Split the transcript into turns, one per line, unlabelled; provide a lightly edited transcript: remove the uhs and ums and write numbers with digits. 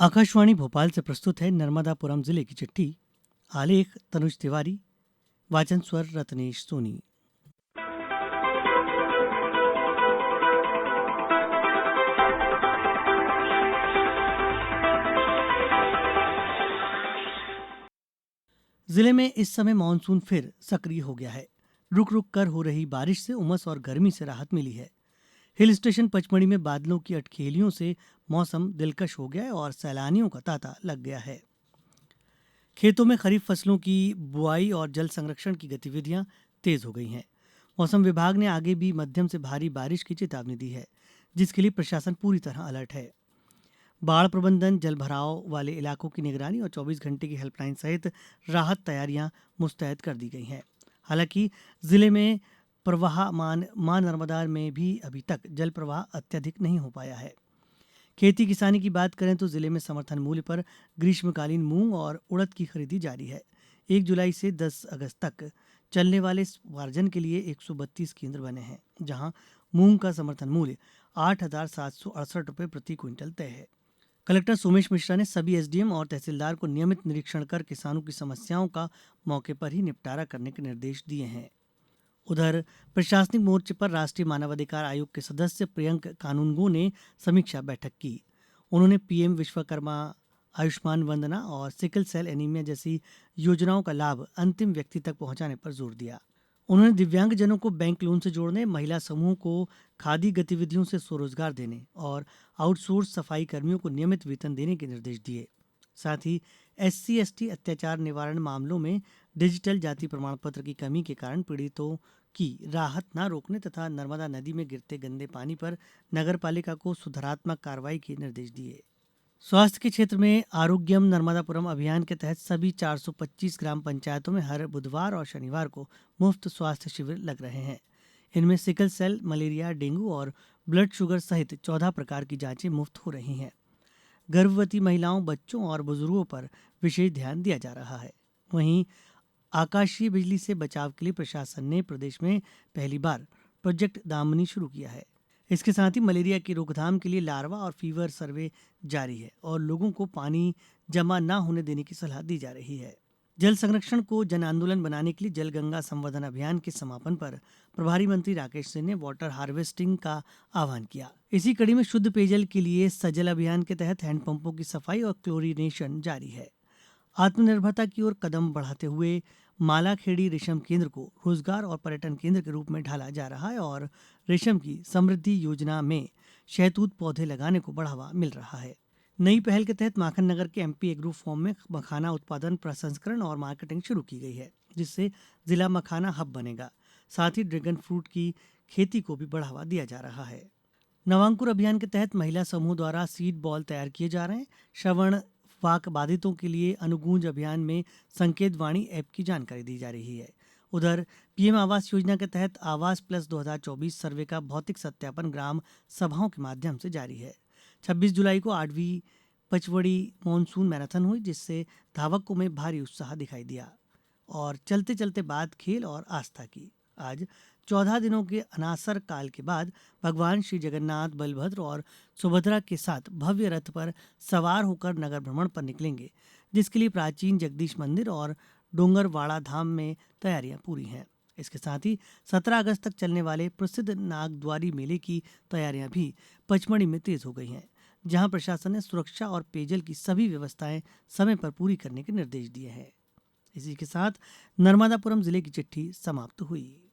आकाशवाणी भोपाल से प्रस्तुत है नर्मदापुरम जिले की चिट्ठी। आलेख तनुज तिवारी। वाचन स्वर रत्नेश सोनी। जिले में इस समय मानसून फिर सक्रिय हो गया है। रुक रुक कर हो रही बारिश से उमस और गर्मी से राहत मिली है। हिल स्टेशन पचमढ़ी में बादलों की अटखेलियों से मौसम दिलकश हो गया है और सैलानियों का तांता लग गया है। खेतों में खरीफ फसलों की बुआई और जल संरक्षण की गतिविधियां तेज हो गई हैं। मौसम विभाग ने आगे भी मध्यम से भारी बारिश की चेतावनी दी है, जिसके लिए प्रशासन पूरी तरह अलर्ट है। बाढ़ प्रबंधन, जल भराव वाले इलाकों की निगरानी और 24 घंटे की हेल्पलाइन सहित राहत तैयारियां मुस्तैद कर दी गई हैं। हालांकि जिले में प्रवाहमान मां नर्मदा में भी अभी तक जल प्रवाह अत्यधिक नहीं हो पाया है। खेती किसानी की बात करें तो जिले में समर्थन मूल्य पर ग्रीष्मकालीन मूंग और उड़द की खरीदी जारी है। 1 जुलाई से 10 अगस्त तक चलने वाले इस उपार्जन के लिए 132 केंद्र बने हैं, जहां मूंग का समर्थन मूल्य 8,768 रुपये प्रति क्विंटल तय है। कलेक्टर सोमेश मिश्रा ने सभी एसडीएम और तहसीलदार को नियमित निरीक्षण कर किसानों की समस्याओं का मौके पर ही निपटारा करने के निर्देश दिए हैं। उधर प्रशासनिक मोर्चे पर राष्ट्रीय मानवाधिकार आयोग के सदस्य प्रियंक कानूनगो ने समीक्षा बैठक की। उन्होंने पीएम विश्वकर्मा, आयुष्मान वंदना और सिकल सेल एनीमिया जैसी योजनाओं का लाभ अंतिम व्यक्ति तक पहुंचाने पर जोर दिया। उन्होंने दिव्यांगजनों को बैंक लोन से जोड़ने, महिला समूह को खादी गतिविधियों से स्वरोजगार देने और आउटसोर्स सफाई कर्मियों को नियमित वेतन देने के निर्देश दिए। साथ ही एससी/एसटी अत्याचार निवारण मामलों में डिजिटल जाति प्रमाण पत्र की कमी के कारण पीड़ितों की राहत न रोकने तथा नर्मदा नदी में गिरते गंदे पानी पर नगरपालिका को सुधारात्मक कार्रवाई के निर्देश दिए। स्वास्थ्य के क्षेत्र में आरोग्यम नर्मदापुरम अभियान के तहत सभी 425 ग्राम पंचायतों में हर बुधवार और शनिवार को मुफ्त स्वास्थ्य शिविर लग रहे हैं। इनमें सिकल सेल, मलेरिया, डेंगू और ब्लड शुगर सहित 14 प्रकार की जांचें मुफ्त हो रही हैं। गर्भवती महिलाओं, बच्चों और बुजुर्गों पर विशेष ध्यान दिया जा रहा है। वहीं आकाशीय बिजली से बचाव के लिए प्रशासन ने प्रदेश में पहली बार प्रोजेक्ट दामनी शुरू किया है। इसके साथ ही मलेरिया की रोकथाम के लिए लार्वा और फीवर सर्वे जारी है और लोगों को पानी जमा न होने देने की सलाह दी जा रही है। जल संरक्षण को जन आंदोलन बनाने के लिए जल गंगा संवर्धन अभियान के समापन पर प्रभारी मंत्री राकेश सिंह ने वाटर हार्वेस्टिंग का आह्वान किया। इसी कड़ी में शुद्ध पेयजल के लिए सजल अभियान के तहत हैंडपंपों की सफाई और क्लोरीनेशन जारी है। आत्मनिर्भरता की ओर कदम बढ़ाते हुए मालाखेड़ी रेशम केंद्र को रोजगार और पर्यटन केंद्र के रूप में ढाला जा रहा है और रेशम की समृद्धि योजना में शहतूत पौधे लगाने को बढ़ावा मिल रहा है। नई पहल के तहत माखन नगर के एमपी एग्रो फॉर्म में मखाना उत्पादन, प्रसंस्करण और मार्केटिंग शुरू की गई है, जिससे जिला मखाना हब बनेगा। साथ ही ड्रैगन फ्रूट की खेती को भी बढ़ावा दिया जा रहा है। नवांकुर अभियान के तहत महिला समूह द्वारा सीड बॉल तैयार किए जा रहे हैं। श्रवण वाक बाधितों के लिए अनुगूंज अभियान में संकेत वाणी ऐप की जानकारी दी जा रही है। उधर पीएम आवास योजना के तहत आवास प्लस 2024 सर्वे का भौतिक सत्यापन ग्राम सभाओं के माध्यम से जारी है। 26 जुलाई को 8वीं पचवड़ी मानसून मैराथन हुई, जिससे धावकों में भारी उत्साह दिखाई दिया और चलते चलते बाद खेल और आस्था की। आज 14 दिनों के अनासर काल के बाद भगवान श्री जगन्नाथ, बलभद्र और सुभद्रा के साथ भव्य रथ पर सवार होकर नगर भ्रमण पर निकलेंगे, जिसके लिए प्राचीन जगदीश मंदिर और डोंगरवाड़ा धाम में तैयारियां पूरी हैं। इसके साथ ही 17 अगस्त तक चलने वाले प्रसिद्ध नागद्वारी मेले की तैयारियां भी पचमढ़ी में तेज हो गई हैं, जहां प्रशासन ने सुरक्षा और पेयजल की सभी व्यवस्थाएं समय पर पूरी करने के निर्देश दिए हैं। इसी के साथ नर्मदापुरम जिले की चिट्ठी समाप्त हुई।